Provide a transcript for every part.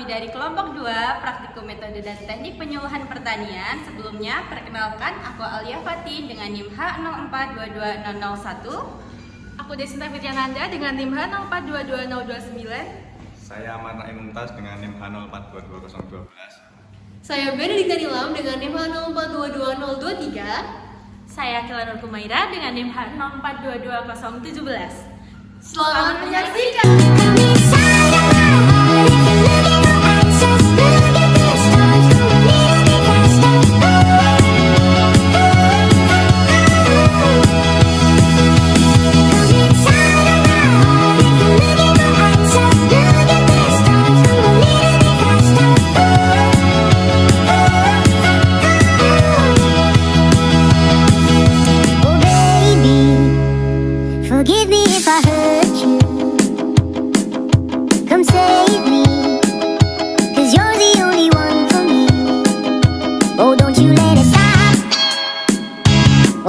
kami dari kelompok 2 praktikum metode dan teknik penyuluhan pertanian. Sebelumnya, perkenalkan aku Alia Fatin dengan NIM H0422001. Aku Desinta Firyananda dengan NIM H0422029. Saya Amarna Mumtaz dengan NIM H0422012. Saya Benedikta Nilam dengan NIM H0422023. Saya Kilanur Kumaira dengan NIM H0422017. Selamat menyaksikan. Forgive me if I hurt you. Come save me, 'cause you're the only one for me. Oh, don't you let it stop.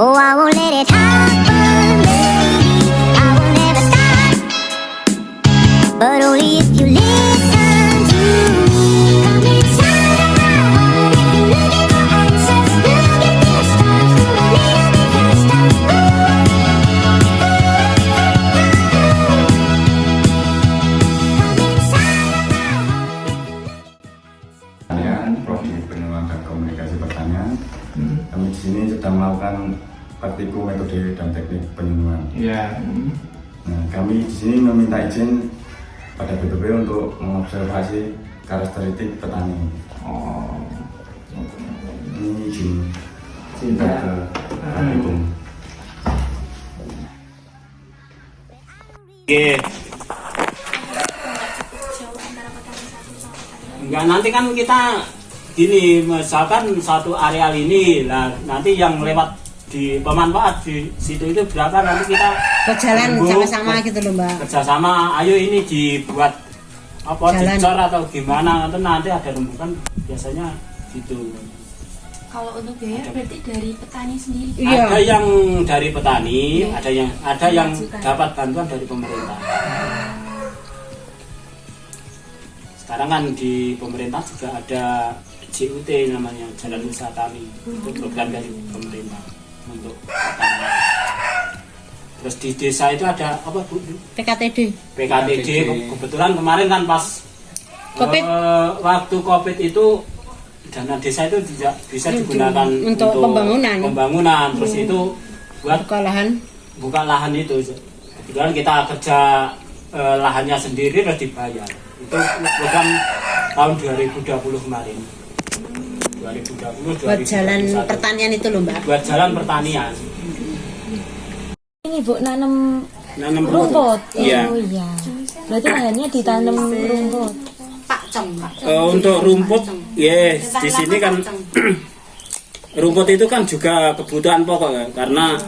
Oh, I won't let it happen, baby. I will never stop, but only if you listen to me. Come inside of my heart. If you're looking for answers, look at this time. Do a little bit faster. Prodi Penyuluhan dan Komunikasi Pertanian. Kami di sini sedang melakukan praktikum metode dan teknik penyuluhan. Nah, kami di sini meminta izin pada BPP untuk mengobservasi karakteristik petani. Ini izin ke praktikum. Enggak, nanti kan kita gini, misalkan satu areal ini, nah nanti yang lewat di pemanfaat di situ itu berapa, nanti kita berjalan sama-sama gitu loh Mbak. Kerjasama, ayo ini dibuat apa, Jalan. dicor atau gimana, nanti ada rembukan biasanya gitu. Kalau untuk biaya berarti dari petani sendiri. Iya. Ada yang dari petani, Iya. ada yang Mengajukan. dapat bantuan dari pemerintah. Sekarang kan di pemerintah juga ada JUT namanya, Jalan Usaha Tani. Itu program dari pemerintah untuk petani. Terus di desa itu ada apa Bu? PKTD. PKTD. Kebetulan kemarin kan pas Covid. waktu Covid itu dana desa itu tidak bisa digunakan Untuk pembangunan. Terus itu buat Buka lahan. itu. Kebetulan kita kerja lahannya sendiri terus dibayar. Itu program tahun 2020 kemarin. 2020 Buat jalan 2021. pertanian itu loh Mbak. Buat jalan pertanian. Ini Bu, nanam Nanam rumput. Iya. Oh iya. Berarti lahannya ditanam rumput. Untuk rumput, ya di sini kan rumput itu kan juga kebutuhan pokok kan, karena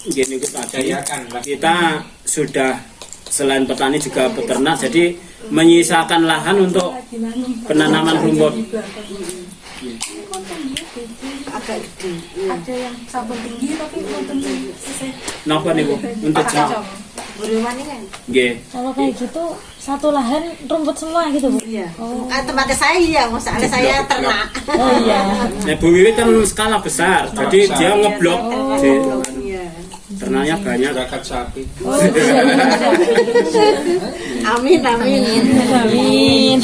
gini kita sudah selain petani juga peternak, jadi menyisakan lahan untuk penanaman rumput. Ada yang sabun tinggi tapi untuk Napa nih Bu? Untuk jam. Nggih. Kalau kayak gitu satu lahan rumput semua gitu Bu. Iya. Oh, Tempatnya saya iya, masalahnya saya ternak. oh iya. Nah, Bu Wiwi kan skala besar, jadi dia ngeblok. Ternaknya banyak. Oh, iya. Amin. Amin.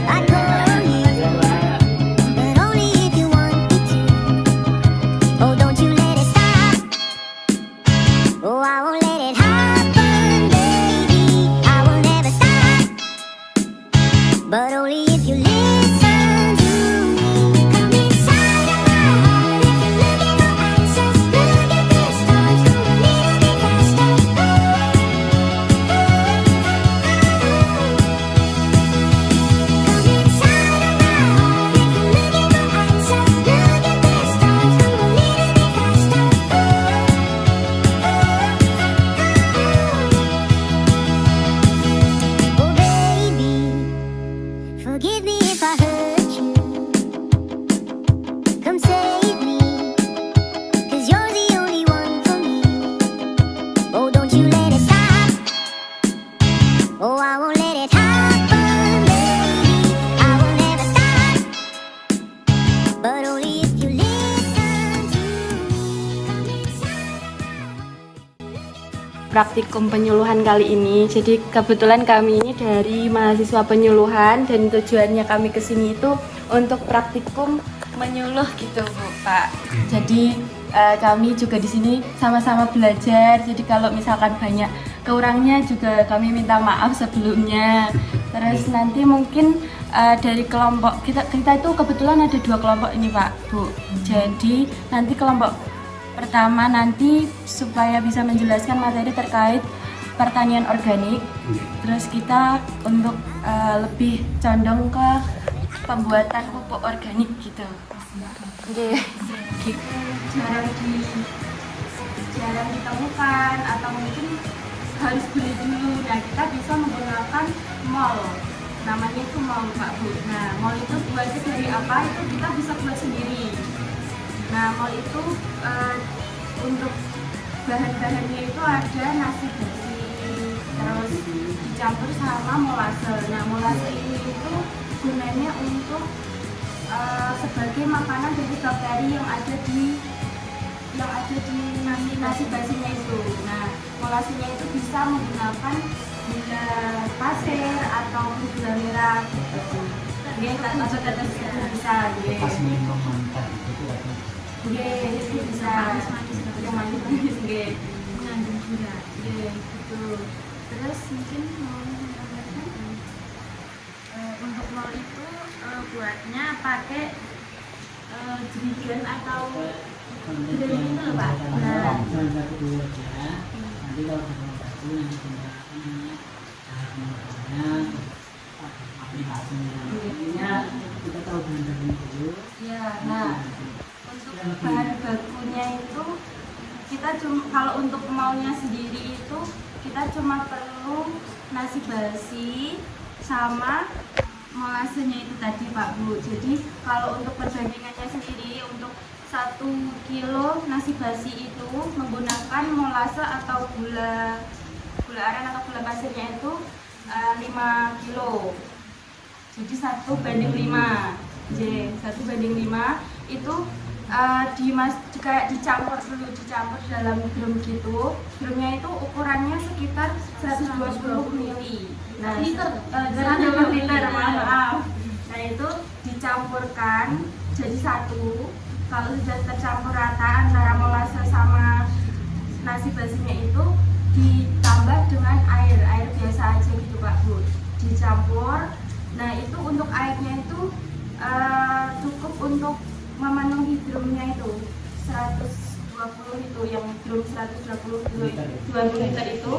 I'd call you, but only if you want me to. Oh, don't you let it stop. Oh, I won't let it happen, baby. I will never stop, but only if you listen to me. Come inside of my heart. If you're looking for answers, look at this time. Do a little bit faster. praktikum penyuluhan kali ini. Jadi kebetulan kami ini dari mahasiswa penyuluhan dan tujuannya kami kesini itu untuk praktikum menyuluh gitu Bu Pak. Jadi kami juga di sini sama-sama belajar. Jadi kalau misalkan banyak kurangnya juga kami minta maaf sebelumnya. Terus nanti mungkin dari kelompok kita itu kebetulan ada 2 kelompok ini Pak Bu. Jadi nanti kelompok pertama nanti supaya bisa menjelaskan materi terkait pertanian organik. Terus kita untuk lebih condong ke pembuatan pupuk organik gitu. Oke. Jarang ditemukan atau mungkin harus beli dulu. Nah kita bisa menggunakan mol. Namanya itu mol Pak Bu. Nah mol itu buatnya dari apa? Itu kita bisa buat sendiri. Nah, mol itu untuk bahan-bahannya itu ada nasi bersih, terus dicampur sama molase. Nah, molase ini itu gunanya untuk sebagai makanan dari bakteri yang ada di nasi basinya itu. Nah, molasenya itu bisa menggunakan gula pasir atau gula merah. Oke, atau tetes itu bisa. Itu bisa yang manis-manis mengandung gula. Gitu. Terus mungkin mau menambahkan untuk mol itu buatnya pakai jerigen atau jerigen itu loh Pak. Nah, nanti kalau fermentasi yang digunakan aplikasinya kita tahu bahan-bahannya dulu. ya, nah untuk bahan bakunya itu kita cuma kalau untuk maunya sendiri itu kita cuma perlu nasi basi sama molasenya itu tadi Pak Bu. Jadi kalau untuk perbandingannya sendiri untuk 1 kilo nasi basi itu menggunakan molase atau gula aren atau gula pasirnya itu 5 kilo. Jadi 1:5. J 1:5 itu kayak dicampur dalam drum gitu. Drumnya itu ukurannya sekitar 120 ml. Nah, liter, maaf. Nah, itu dicampurkan jadi satu. Kalau sudah tercampur rata antara molase sama nasi basinya itu ditambah dengan air biasa aja gitu Pak Bu. Dicampur. Nah, itu untuk airnya itu cukup untuk memenuhi drumnya itu 120 itu, yang drum 120 liter itu,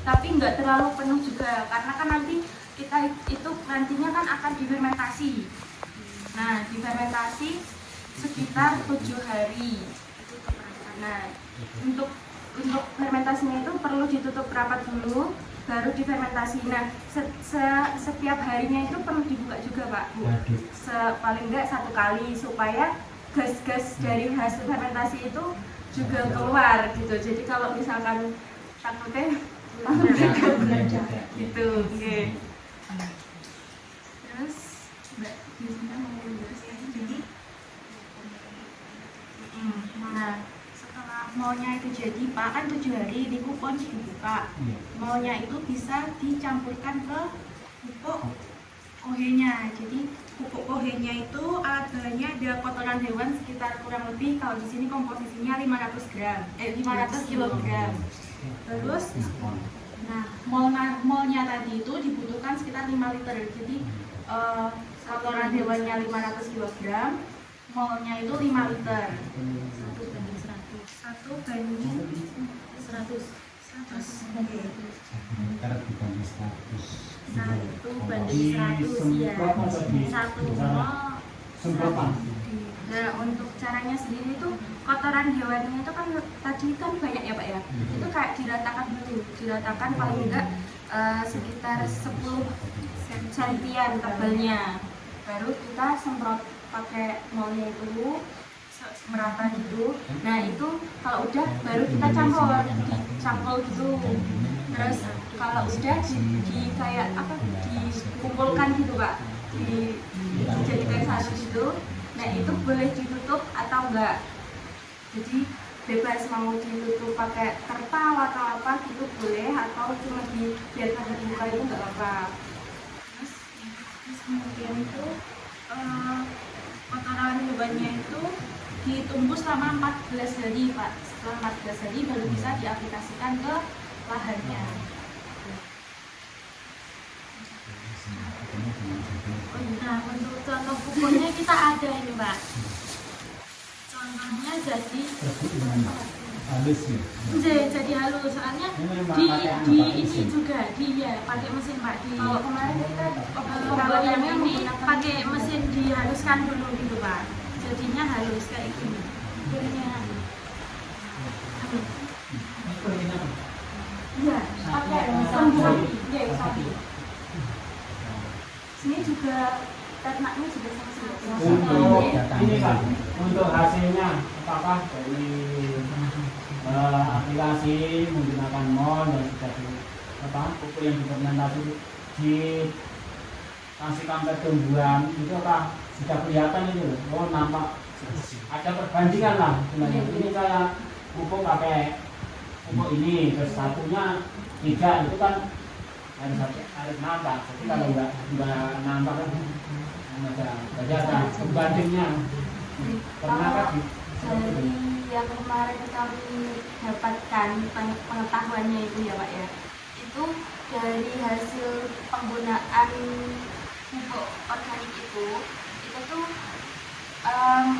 tapi nggak terlalu penuh juga karena kan nanti kita itu nantinya kan akan difermentasi. Nah, difermentasi sekitar 7 hari. Nah, untuk fermentasinya itu perlu ditutup rapat dulu baru difermentasi. Nah, setiap harinya itu perlu dibuka juga Pak Bu. Paling enggak 1 kali supaya gas-gas dari hasil fermentasi itu juga keluar gitu. Jadi kalau misalkan takutnya gitu. Oke. Terus Mbak Yusna mau menjelaskan jadi nah, setelah maunya itu jadi Pak kan 7 hari di kupon dibuka. Maunya itu bisa dicampurkan ke pupuk kohenya. Jadi pupuk kohenya itu alat bahannya ada kotoran hewan sekitar kurang lebih kalau di sini komposisinya 500 kilogram. Terus nah, molnya tadi itu dibutuhkan sekitar 5 liter. Jadi kotoran hewannya 500 kilogram, molnya itu 5 liter. 1 banding 100. 1 banding 100 ya. 1 mol. Nah, untuk caranya sendiri itu kotoran hewannya itu kan tadi kan banyak ya Pak ya. Itu kayak diratakan dulu, diratakan paling enggak sekitar 10 sentian tebalnya. Baru kita semprot pakai molnya itu merata gitu. Nah, itu kalau udah baru kita dicampur gitu. Terus kalau udah di kayak apa dikumpulkan gitu Pak, dijadikan satu gitu. Nah, itu boleh ditutup atau enggak. Jadi bebas mau ditutup pakai terpal atau apa gitu boleh, atau cuma dibiarkan terbuka itu nggak apa-apa. Terus kemudian itu kotoran hewannya itu ditunggu selama 14 hari Pak. Setelah 14 hari baru bisa diaplikasikan ke lahannya. Nah, untuk contoh pupuknya kita ada ini Pak. Contohnya jadi halus ya? Jadi halus, soalnya di ini juga pakai mesin Pak. Kalau kemarin kita kalau yang ini pakai mesin dihaluskan dulu gitu Pak, jadinya halus kayak gini. Iya, pakai sapi. Sini juga ternaknya juga sama. Ini Pak, untuk hasilnya apakah dari aplikasi menggunakan MON dan juga pupuk yang difermentasi dikasihkan pertumbuhan itu apa sudah kelihatan itu? Oh, nampak ada perbandingan lah sebenarnya. Ini saya pupuk pakai pupuk ini, terus satunya tidak, itu kan harus nampak. Jadi kalau nggak nampak kan jadi ada perbandingnya. Pernah kan? Dari yang kemarin kami dapatkan pengetahuannya itu ya Pak ya, itu dari hasil penggunaan pupuk organik itu tuh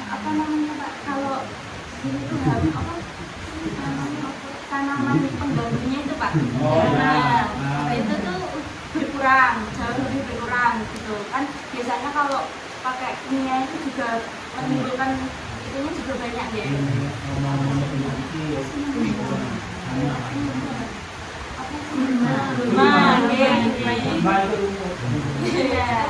apa namanya Pak, kalau ini tuh tanaman pengganggunya itu Pak. Nah, itu tuh jauh lebih berkurang gitu kan. Biasanya kalau pakai minyak itu juga menimbulkan itunya juga banyak ya.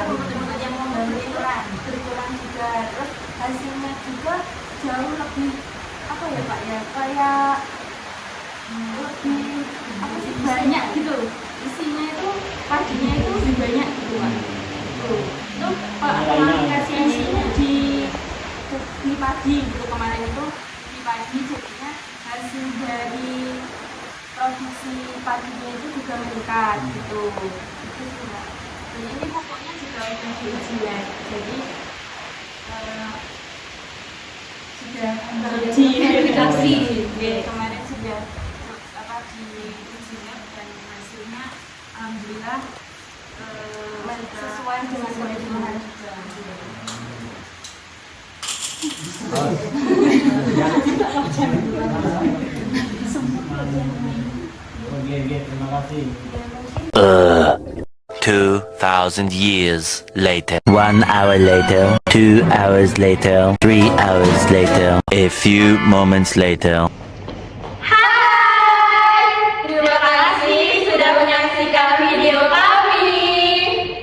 Rumput-rumput yang membantu itu berkurang juga. Terus hasilnya juga jauh lebih apa ya Pak ya, kayak lebih apa sih, banyak gitu. Isinya itu paginya itu lebih banyak gitu Pak. Itu aplikasinya di pagi gitu, kemarin itu di pagi, jadinya hasil dari produksi paginya itu juga meningkat gitu. Itu sih Pak. Dan ini pokoknya juga udah diuji ya, jadi sudah verifikasi kemarin sudah diuji lab dan hasilnya alhamdulillah sesuai dengan kebutuhan juga. Terima kasih. 2,000 years later. 1 hour later. 2 hours later. 3 hours later. A few moments later. Terima kasih sudah menyaksikan video kami.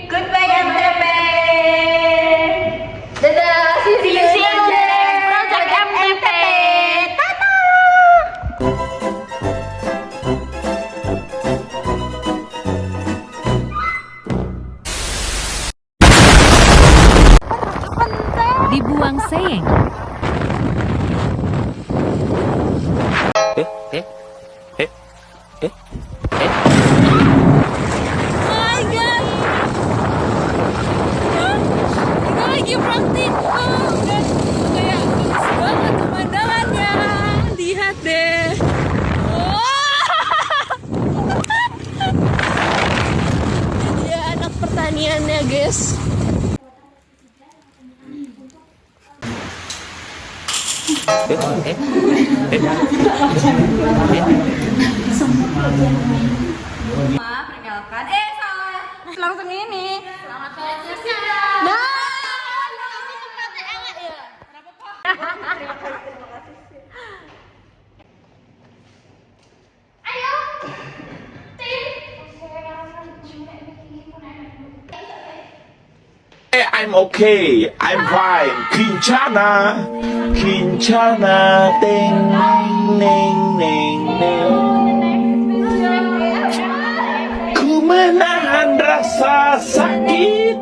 Goodbye MTP. Dadah, see you Project MTP. Tata. Dibuang sayang. Lagi praktik, dan kayak bagus banget pemandangannya. Lihat deh. Ya anak pertaniannya guys. Perkenalkan, salah. Langsung ini. Selamat siang. Ayo, I'm okay. I'm fine. Kincana, ding, ding, ding, ding. Ku menahan rasa sakit,